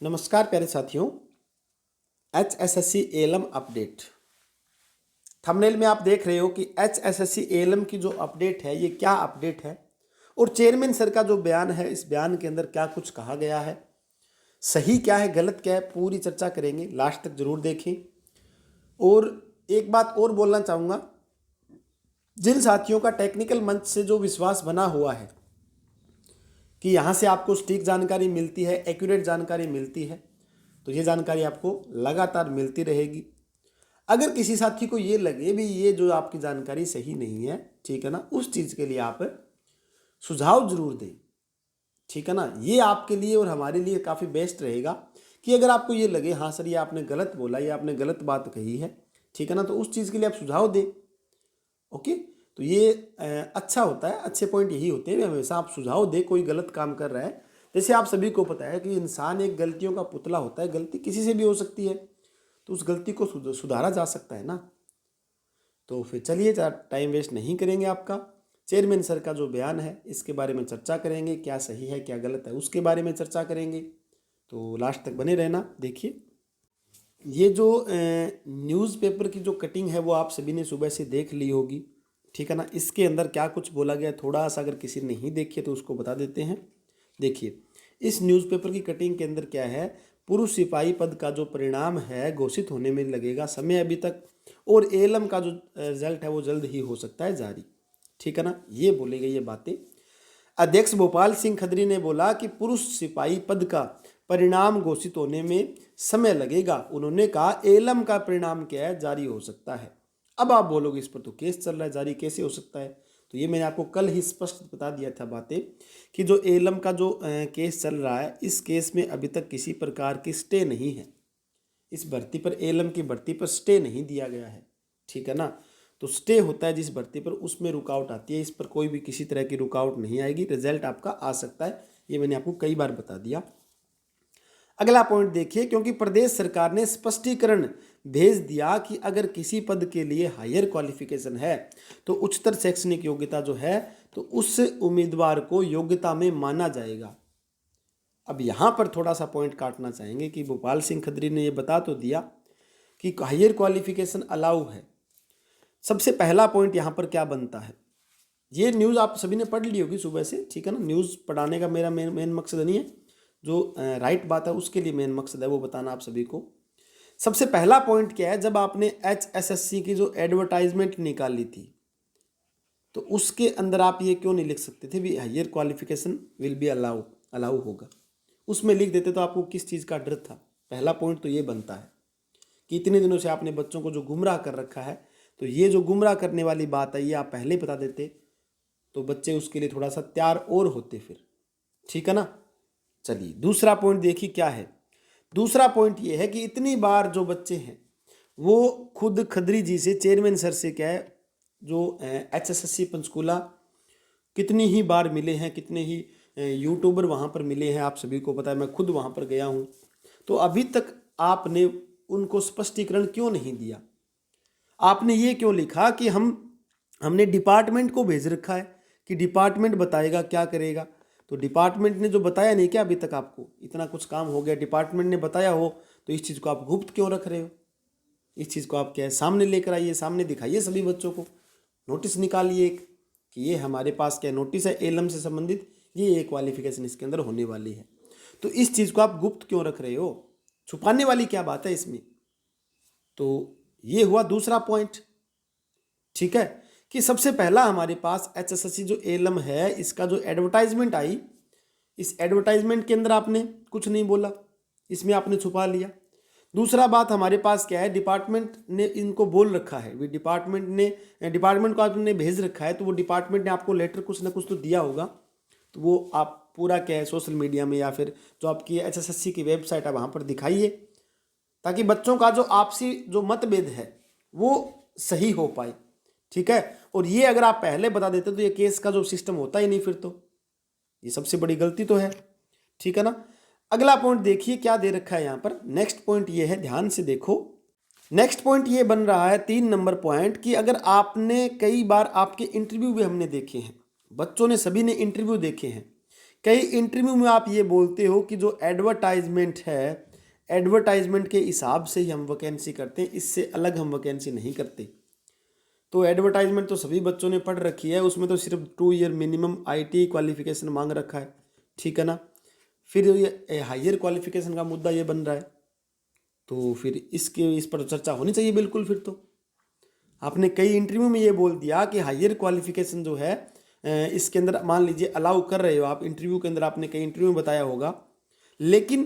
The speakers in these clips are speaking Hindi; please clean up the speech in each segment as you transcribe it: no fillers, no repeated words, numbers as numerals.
नमस्कार प्यारे साथियों। HSSC ALM update. थंबनेल में आप देख रहे हो कि HSSC ALM की जो अपडेट है ये क्या अपडेट है और चेयरमैन सर का जो बयान है इस बयान के अंदर क्या कुछ कहा गया है, सही क्या है गलत क्या है, पूरी चर्चा करेंगे। लास्ट तक जरूर देखें। और एक बात और बोलना चाहूँगा, जिन साथियों का टेक्निकल मंच से जो विश्वास बना हुआ है कि यहाँ से आपको सटीक जानकारी मिलती है, एक्यूरेट जानकारी मिलती है, तो ये जानकारी आपको लगातार मिलती रहेगी। अगर किसी साथी को ये लगे भी ये जो आपकी जानकारी सही नहीं है, ठीक है ना, उस चीज़ के लिए आप सुझाव जरूर दें, ठीक है ना। ये आपके लिए और हमारे लिए काफ़ी बेस्ट रहेगा कि अगर आपको ये लगे हाँ सर ये आपने गलत बोला, ये आपने गलत बात कही है, ठीक है ना, तो उस चीज़ के लिए आप सुझाव दें। ओके, तो ये अच्छा होता है। अच्छे पॉइंट यही होते हैं, हमेशा आप सुझाव दें। कोई गलत काम कर रहा है, जैसे आप सभी को पता है कि इंसान एक गलतियों का पुतला होता है, गलती किसी से भी हो सकती है, तो उस गलती को सुधारा जा सकता है ना। तो फिर चलिए टाइम वेस्ट नहीं करेंगे आपका। चेयरमैन सर का जो बयान है इसके बारे में चर्चा करेंगे, क्या सही है क्या गलत है उसके बारे में चर्चा करेंगे। तो लास्ट तक बने रहना। देखिए, ये जो न्यूज़पेपर की जो कटिंग है वो आप सभी ने सुबह से देख ली होगी, ठीक है ना। इसके अंदर क्या कुछ बोला गया, थोड़ा सा अगर किसी ने नहीं देखी है तो उसको बता देते हैं। देखिए, इस न्यूज़पेपर की कटिंग के अंदर क्या है, पुरुष सिपाही पद का जो परिणाम है घोषित होने में लगेगा समय अभी तक, और एलएम का जो रिजल्ट है वो जल्द ही हो सकता है जारी, ठीक है ना। ये बोली गई ये बातें। अध्यक्ष भोपाल सिंह खत्री ने बोला कि पुरुष सिपाही पद का परिणाम घोषित होने में समय लगेगा। उन्होंने कहा एलएम का परिणाम क्या है, जारी हो सकता है। अब आप बोलोगे इस पर तो केस चल रहा है, जारी कैसे हो सकता है। तो ये मैंने आपको कल ही स्पष्ट बता दिया था बातें कि जो एलएम का जो केस चल रहा है, इस केस में अभी तक किसी प्रकार की स्टे नहीं है। इस भर्ती पर एलएम की भर्ती पर स्टे नहीं दिया गया है, ठीक है ना। तो स्टे होता है जिस भर्ती पर, उसमें रुकावट आती है। इस पर कोई भी किसी तरह की रुकावट नहीं आएगी, रिजल्ट आपका आ सकता है। ये मैंने आपको कई बार बता दिया। अगला पॉइंट देखिए, क्योंकि प्रदेश सरकार ने स्पष्टीकरण भेज दिया कि अगर किसी पद के लिए हायर क्वालिफिकेशन है तो उच्चतर शैक्षणिक योग्यता जो है तो उस उम्मीदवार को योग्यता में माना जाएगा। अब यहाँ पर थोड़ा सा पॉइंट काटना चाहेंगे कि भोपाल सिंह खत्री ने ये बता तो दिया कि हायर क्वालिफिकेशन अलाउ है। सबसे पहला पॉइंट यहाँ पर क्या बनता है, ये न्यूज़ आप सभी ने पढ़ ली होगी सुबह से, ठीक है ना। न्यूज़ पढ़ाने का मेरा मेन मकसद नहीं है, जो राइट बात है उसके लिए मेन मकसद है वो बताना आप सभी को। सबसे पहला पॉइंट क्या है, जब आपने HSSC की जो एडवर्टाइजमेंट निकाली थी तो उसके अंदर आप ये क्यों नहीं लिख सकते थे भी higher qualification will be allow होगा। उसमें लिख देते तो आपको किस चीज़ का डर था। पहला पॉइंट तो ये बनता है कि इतने दिनों से आपने बच्चों को जो गुमराह कर रखा है, तो ये जो गुमराह करने वाली बात है ये आप पहले बता देते तो बच्चे उसके लिए थोड़ा सा तैयार और होते फिर, ठीक है ना। चलिए दूसरा पॉइंट देखिए क्या है। दूसरा पॉइंट ये है कि इतनी बार जो बच्चे हैं वो खुद खत्री जी से, चेयरमैन सर से क्या है, जो HSSC पंचकूला कितनी ही बार मिले हैं, कितने ही यूट्यूबर वहाँ पर मिले हैं, आप सभी को पता है, मैं खुद वहाँ पर गया हूँ। तो अभी तक आपने उनको स्पष्टीकरण क्यों नहीं दिया। आपने ये क्यों लिखा कि हमने डिपार्टमेंट को भेज रखा है कि डिपार्टमेंट बताएगा क्या करेगा। तो डिपार्टमेंट ने जो बताया नहीं क्या अभी तक, आपको इतना कुछ काम हो गया, डिपार्टमेंट ने बताया हो तो इस चीज़ को आप गुप्त क्यों रख रहे हो। इस चीज़ को आप क्या है सामने लेकर आइए, सामने दिखाइए सभी बच्चों को। नोटिस निकालिए एक कि ये हमारे पास क्या नोटिस है एलएम से संबंधित, ये क्वालिफिकेशन इसके अंदर होने वाली है। तो इस चीज़ को आप गुप्त क्यों रख रहे हो, छुपाने वाली क्या बात है इसमें। तो ये हुआ दूसरा पॉइंट, ठीक है, कि सबसे पहला हमारे पास HSSC जो एलएम है इसका जो एडवर्टाइजमेंट आई, इस एडवर्टाइजमेंट के अंदर आपने कुछ नहीं बोला, इसमें आपने छुपा लिया। दूसरा बात हमारे पास क्या है, डिपार्टमेंट ने इनको बोल रखा है, भी डिपार्टमेंट को आपने भेज रखा है, तो वो डिपार्टमेंट ने आपको लेटर कुछ ना कुछ तो दिया होगा। तो वो आप पूरा क्या है सोशल मीडिया में या फिर जो आपकी HSSC की वेबसाइट है वहाँ पर दिखाइए, ताकि बच्चों का जो आपसी जो मतभेद है वो सही हो पाए, ठीक है। और ये अगर आप पहले बता देते तो ये केस का जो सिस्टम होता ही नहीं, फिर तो ये सबसे बड़ी गलती तो है, ठीक है ना। अगला पॉइंट देखिए क्या दे रखा है यहाँ पर। नेक्स्ट पॉइंट ये है, ध्यान से देखो। नेक्स्ट पॉइंट ये बन रहा है 3 नंबर पॉइंट कि अगर आपने कई बार आपके इंटरव्यू भी हमने देखे हैं, बच्चों ने सभी ने इंटरव्यू देखे हैं कई इंटरव्यू में आप ये बोलते हो कि जो एडवर्टाइजमेंट है, एडवर्टाइजमेंट के हिसाब से ही हम वैकेंसी करते हैं, इससे अलग हम वैकेंसी नहीं करते। तो एडवर्टाइजमेंट तो सभी बच्चों ने पढ़ रखी है, उसमें तो सिर्फ 2 ईयर मिनिमम आईटी क्वालिफिकेशन मांग रखा है, ठीक है ना। फिर ये हायर क्वालिफिकेशन का मुद्दा ये बन रहा है, तो फिर इस पर चर्चा होनी चाहिए बिल्कुल। फिर तो आपने कई इंटरव्यू में ये बोल दिया कि हायर क्वालिफिकेशन जो है इसके अंदर मान लीजिए अलाउ कर रहे हो आप, इंटरव्यू के अंदर आपने कई इंटरव्यू में बताया होगा, लेकिन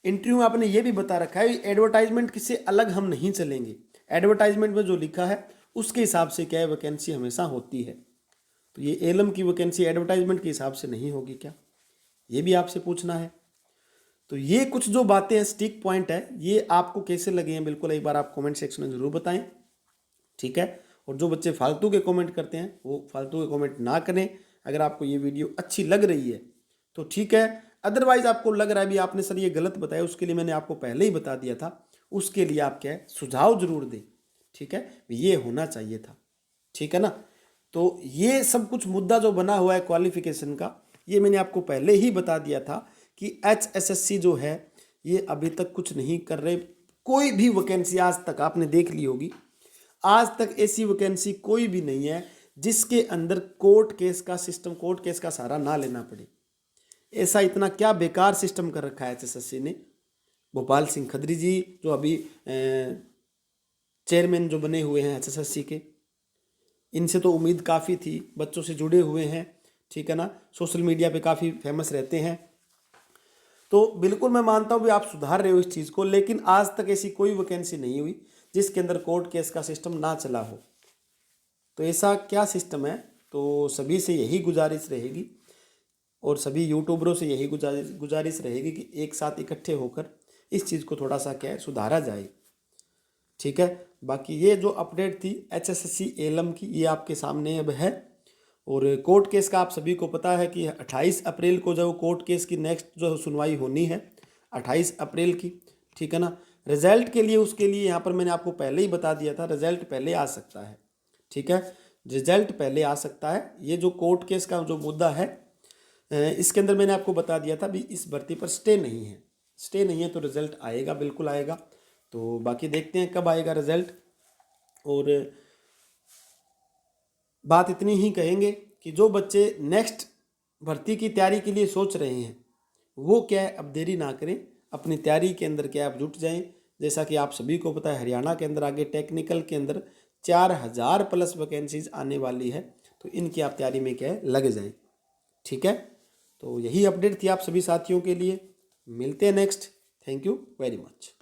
इंटरव्यू में आपने ये भी बता रखा है एडवर्टाइजमेंट से अलग हम नहीं चलेंगे, एडवर्टाइजमेंट में जो लिखा है उसके हिसाब से क्या है वैकेंसी हमेशा होती है। तो ये एलएम की वैकेंसी एडवर्टाइजमेंट के हिसाब से नहीं होगी क्या, ये भी आपसे पूछना है। तो ये कुछ जो बातें हैं, स्टिक पॉइंट है, ये आपको कैसे लगे हैं बिल्कुल एक बार आप कमेंट सेक्शन में जरूर बताएं, ठीक है। और जो बच्चे फालतू के कमेंट करते हैं वो फालतू के कमेंट ना करें। अगर आपको ये वीडियो अच्छी लग रही है तो ठीक है, अदरवाइज आपको लग रहा है भी आपने सर ये गलत बताया, उसके लिए मैंने आपको पहले ही बता दिया था, उसके लिए आप क्या है सुझाव जरूर दें, ठीक है, ये होना चाहिए था, ठीक है ना। तो ये सब कुछ मुद्दा जो बना हुआ है क्वालिफिकेशन का, ये मैंने आपको पहले ही बता दिया था कि HSSC जो है ये अभी तक कुछ नहीं कर रहे। कोई भी वैकेंसी आज तक आपने देख ली होगी, आज तक ऐसी वैकेंसी कोई भी नहीं है जिसके अंदर कोर्ट केस का सिस्टम, कोर्ट केस का सहारा ना लेना पड़े। ऐसा इतना क्या बेकार सिस्टम कर रखा है HSSC ने। भोपाल सिंह खत्री जी जो अभी चेयरमैन जो बने हुए हैं HSSC के, इनसे तो उम्मीद काफ़ी थी, बच्चों से जुड़े हुए हैं, ठीक है ना, सोशल मीडिया पे काफ़ी फेमस रहते हैं। तो बिल्कुल मैं मानता हूँ भी आप सुधार रहे हो इस चीज़ को, लेकिन आज तक ऐसी कोई वैकेंसी नहीं हुई जिसके अंदर कोर्ट केस का सिस्टम ना चला हो। तो ऐसा क्या सिस्टम है, तो सभी से यही गुजारिश रहेगी और सभी यूट्यूबरों से यही गुजारिश रहेगी कि एक साथ इकट्ठे होकर इस चीज़ को थोड़ा सा क्या है सुधारा जाए, ठीक है। बाकी ये जो अपडेट थी HSSC एलएम की, ये आपके सामने अब है। और कोर्ट केस का आप सभी को पता है कि 28 अप्रैल को जो कोर्ट केस की नेक्स्ट जो सुनवाई होनी है 28 अप्रैल की, ठीक है ना। रिजल्ट के लिए उसके लिए यहाँ पर मैंने आपको पहले ही बता दिया था, रिजल्ट पहले आ सकता है, ठीक है, रिजल्ट पहले आ सकता है। ये जो कोर्ट केस का जो मुद्दा है इसके अंदर मैंने आपको बता दिया था भी इस भर्ती पर स्टे नहीं है, स्टे नहीं है तो रिजल्ट आएगा, बिल्कुल आएगा। तो बाकी देखते हैं कब आएगा रिजल्ट। और बात इतनी ही कहेंगे कि जो बच्चे नेक्स्ट भर्ती की तैयारी के लिए सोच रहे हैं वो क्या है अब देरी ना करें, अपनी तैयारी के अंदर क्या आप जुट जाएं। जैसा कि आप सभी को पता है हरियाणा के अंदर आगे टेक्निकल के अंदर 4000 प्लस वैकेंसीज आने वाली है, तो इनकी आप तैयारी में क्या है लग जाएं, ठीक है। तो यही अपडेट थी आप सभी साथियों के लिए, मिलते हैं next. Thank you very much.